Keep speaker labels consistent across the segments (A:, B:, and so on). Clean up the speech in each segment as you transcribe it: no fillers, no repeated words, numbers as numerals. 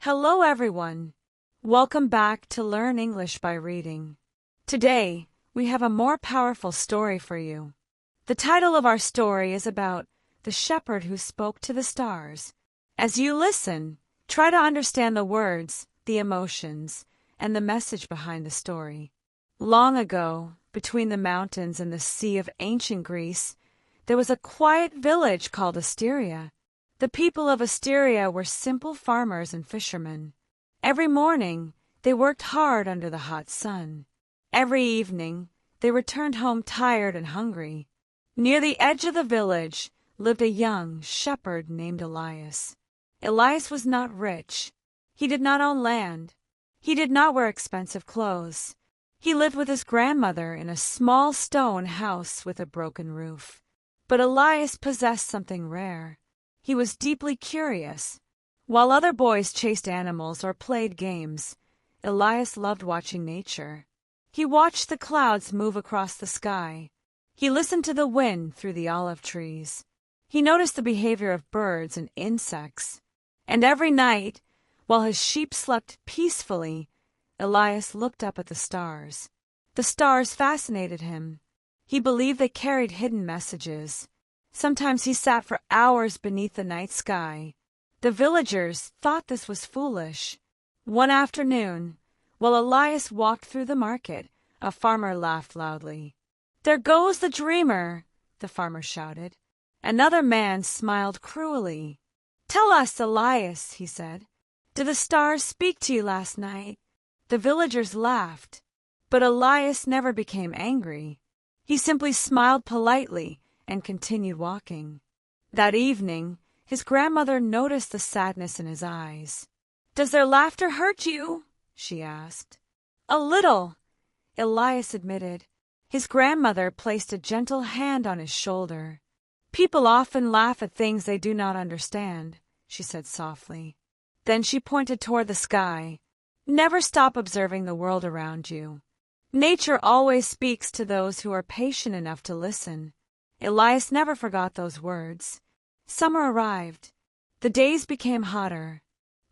A: Hello everyone. Welcome back to Learn English by Reading. Today, we have a more powerful story for you. The title of our story is about the shepherd who spoke to the stars. As you listen, try to understand the words, the emotions, and the message behind the story. Long ago, between the mountains and the sea of ancient Greece, there was a quiet village called Asteria. The people of Asteria were simple farmers and fishermen. Every morning, they worked hard under the hot sun. Every evening, they returned home tired and hungry. Near the edge of the village lived a young shepherd named Elias. Elias was not rich. He did not own land. He did not wear expensive clothes. He lived with his grandmother in a small stone house with a broken roof. But Elias possessed something rare. He was deeply curious. While other boys chased animals or played games, Elias loved watching nature. He watched the clouds move across the sky. He listened to the wind through the olive trees. He noticed the behavior of birds and insects. And every night, while his sheep slept peacefully, Elias looked up at the stars. The stars fascinated him. He believed they carried hidden messages. Sometimes he sat for hours beneath the night sky. The villagers thought this was foolish. One afternoon, while Elias walked through the market, a farmer laughed loudly. "There goes the dreamer!" the farmer shouted. Another man smiled cruelly. "Tell us, Elias," he said. "Did the stars speak to you last night?" The villagers laughed, but Elias never became angry. He simply smiled politely and continued walking. That evening, his grandmother noticed the sadness in his eyes. "Does their laughter hurt you?" she asked. "A little," Elias admitted. His grandmother placed a gentle hand on his shoulder. "People often laugh at things they do not understand," she said softly. Then she pointed toward the sky. "Never stop observing the world around you. Nature always speaks to those who are patient enough to listen." Elias never forgot those words. Summer arrived. The days became hotter.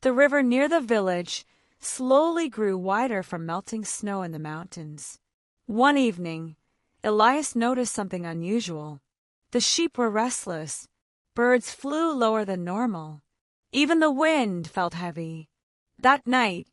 A: The river near the village slowly grew wider from melting snow in the mountains. One evening, Elias noticed something unusual. The sheep were restless. Birds flew lower than normal. Even the wind felt heavy. That night,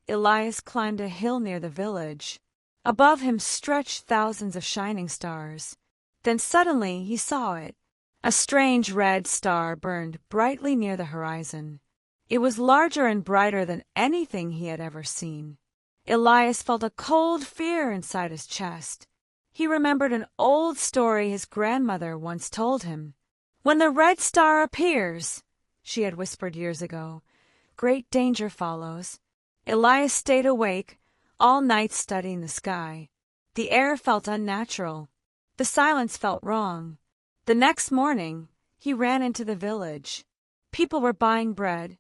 A: Elias climbed a hill near the village. Above him stretched thousands of shining stars. Then suddenly he saw it. A strange red star burned brightly near the horizon. It was larger and brighter than anything he had ever seen. Elias felt a cold fear inside his chest. He remembered an old story his grandmother once told him. "When the red star appears," she had whispered years ago, "great danger follows." Elias stayed awake all night studying the sky. The air felt unnatural. The silence felt wrong. The next morning, he ran into the village. People were buying bread,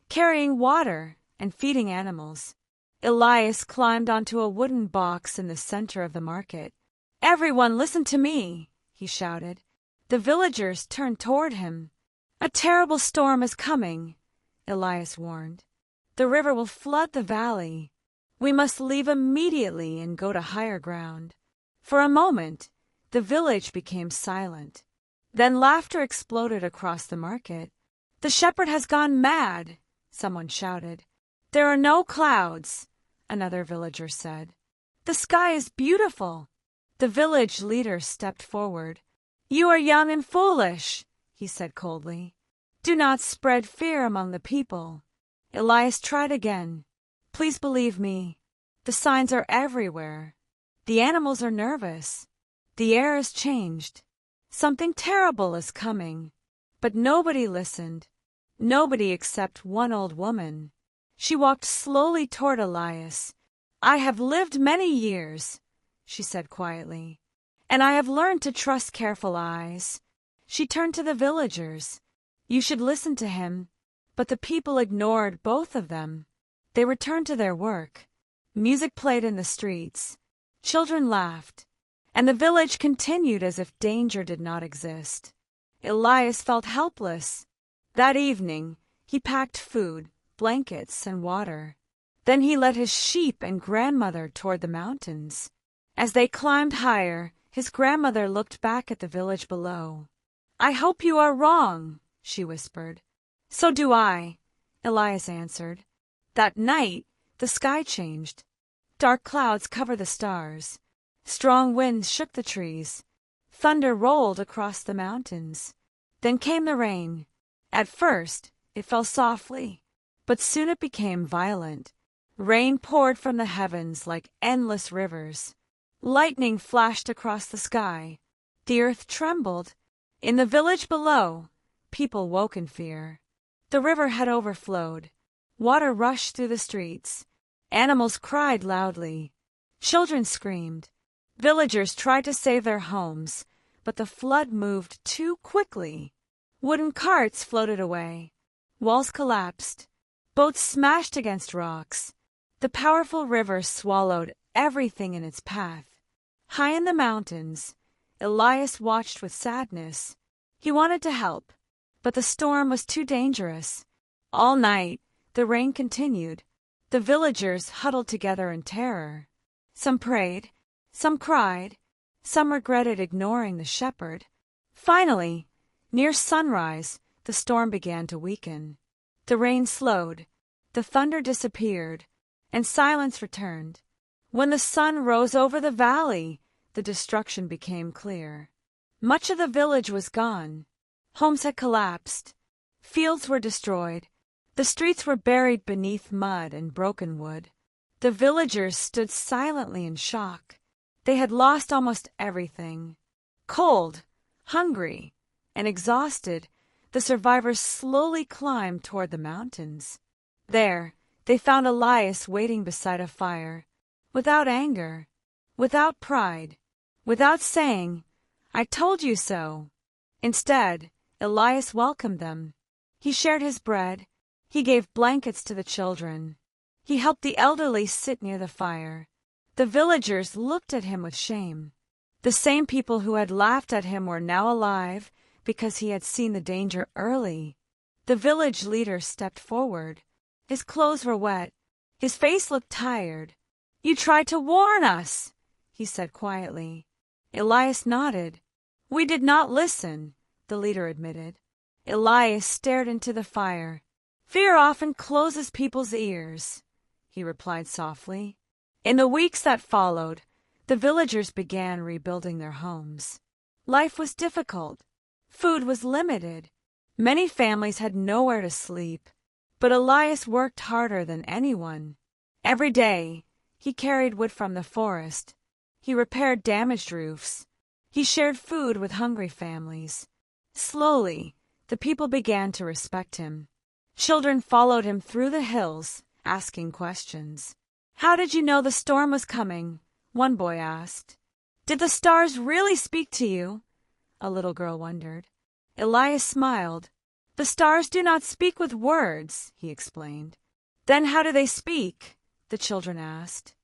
A: carrying water, and feeding animals. Elias climbed onto a wooden box in the center of the market. "Everyone listen to me," he shouted. The villagers turned toward him. "A terrible storm is coming," Elias warned. "The river will flood the valley. We must leave immediately and go to higher ground." For a moment, the village became silent. Then laughter exploded across the market. "The shepherd has gone mad," someone shouted. "There are no clouds," another villager said. "The sky is beautiful." The village leader stepped forward. "You are young and foolish," he said coldly. "Do not spread fear among the people." Elias tried again. "Please believe me. The signs are everywhere. The animals are nervous. The air has changed. Something terrible is coming." But nobody listened. Nobody except one old woman. She walked slowly toward Elias. "I have lived many years," she said quietly, "and I have learned to trust careful eyes." She turned to the villagers. "You should listen to him." But the people ignored both of them. They returned to their work. Music played in the streets. Children laughed. And the village continued as if danger did not exist. Elias felt helpless. That evening, he packed food, blankets and water. Then he led his sheep and grandmother toward the mountains. As they climbed higher, his grandmother looked back at the village below. "I hope you are wrong," she whispered. "So do I," Elias answered. That night, the sky changed. Dark clouds covered the stars. Strong winds shook the trees. Thunder rolled across the mountains. Then came the rain. At first, it fell softly, but soon it became violent. Rain poured from the heavens like endless rivers. Lightning flashed across the sky. The earth trembled. In the village below, people woke in fear. The river had overflowed. Water rushed through the streets. Animals cried loudly. Children screamed. Villagers tried to save their homes, but the flood moved too quickly. Wooden carts floated away. Walls collapsed. Boats smashed against rocks. The powerful river swallowed everything in its path. High in the mountains, Elias watched with sadness. He wanted to help, but the storm was too dangerous. All night, the rain continued. The villagers huddled together in terror. Some prayed, some cried, some regretted ignoring the shepherd. Finally, near sunrise, the storm began to weaken. The rain slowed, the thunder disappeared, and silence returned. When the sun rose over the valley, the destruction became clear. Much of the village was gone. Homes had collapsed. Fields were destroyed. The streets were buried beneath mud and broken wood. The villagers stood silently in shock. They had lost almost everything. Cold, hungry, and exhausted, the survivors slowly climbed toward the mountains. There, they found Elias waiting beside a fire, without anger, without pride, without saying, "I told you so." Instead, Elias welcomed them. He shared his bread. He gave blankets to the children. He helped the elderly sit near the fire. The villagers looked at him with shame. The same people who had laughed at him were now alive because he had seen the danger early. The village leader stepped forward. His clothes were wet. His face looked tired. "You tried to warn us," he said quietly. Elias nodded. "We did not listen," the leader admitted. Elias stared into the fire. "Fear often closes people's ears," he replied softly. In the weeks that followed, the villagers began rebuilding their homes. Life was difficult. Food was limited. Many families had nowhere to sleep. But Elias worked harder than anyone. Every day, he carried wood from the forest. He repaired damaged roofs. He shared food with hungry families. Slowly, the people began to respect him. Children followed him through the hills, asking questions. "How did you know the storm was coming?" one boy asked. "Did the stars really speak to you?" a little girl wondered. Elias smiled. "The stars do not speak with words," he explained. "Then how do they speak?" the children asked.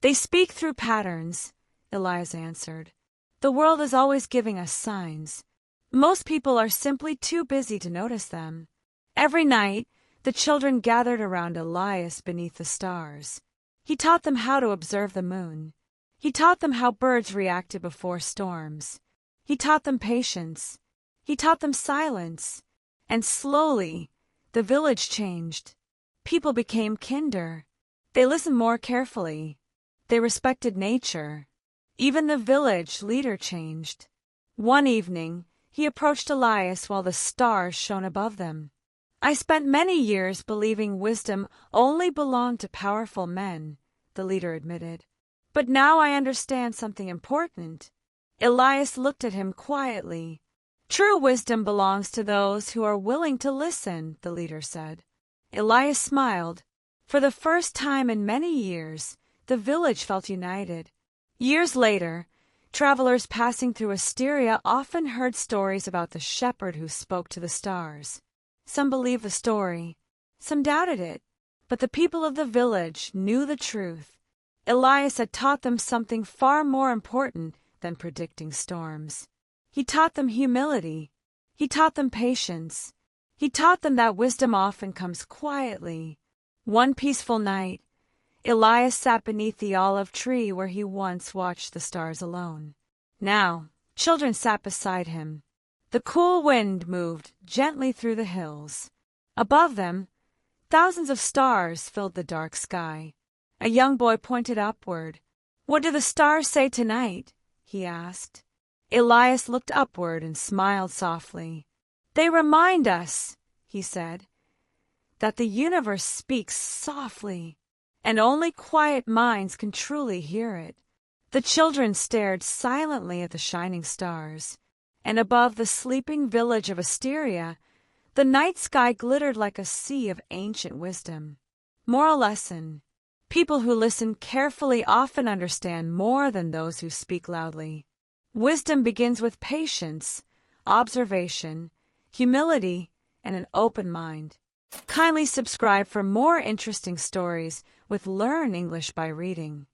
A: "They speak through patterns," Elias answered. "The world is always giving us signs. Most people are simply too busy to notice them." Every night, the children gathered around Elias beneath the stars. He taught them how to observe the moon. He taught them how birds reacted before storms. He taught them patience. He taught them silence. And slowly, the village changed. People became kinder. They listened more carefully. They respected nature. Even the village leader changed. One evening, he approached Elias while the stars shone above them. "I spent many years believing wisdom only belonged to powerful men," the leader admitted. "But now I understand something important." Elias looked at him quietly. "True wisdom belongs to those who are willing to listen," the leader said. Elias smiled. For the first time in many years, the village felt united. Years later, travelers passing through Asteria often heard stories about the shepherd who spoke to the stars. Some believed the story, some doubted it, but the people of the village knew the truth. Elias had taught them something far more important than predicting storms. He taught them humility. He taught them patience. He taught them that wisdom often comes quietly, One peaceful night, Elias sat beneath the olive tree where he once watched the stars alone. Now, children sat beside him. The cool wind moved gently through the hills. Above them, thousands of stars filled the dark sky. A young boy pointed upward. "What do the stars say tonight?" he asked. Elias looked upward and smiled softly. "They remind us," he said, "that the universe speaks softly, and only quiet minds can truly hear it." The children stared silently at the shining stars, and above the sleeping village of Asteria, the night sky glittered like a sea of ancient wisdom. Moral lesson: people who listen carefully often understand more than those who speak loudly. Wisdom begins with patience, observation, humility, and an open mind. Kindly subscribe for more interesting stories with Learn English by Reading.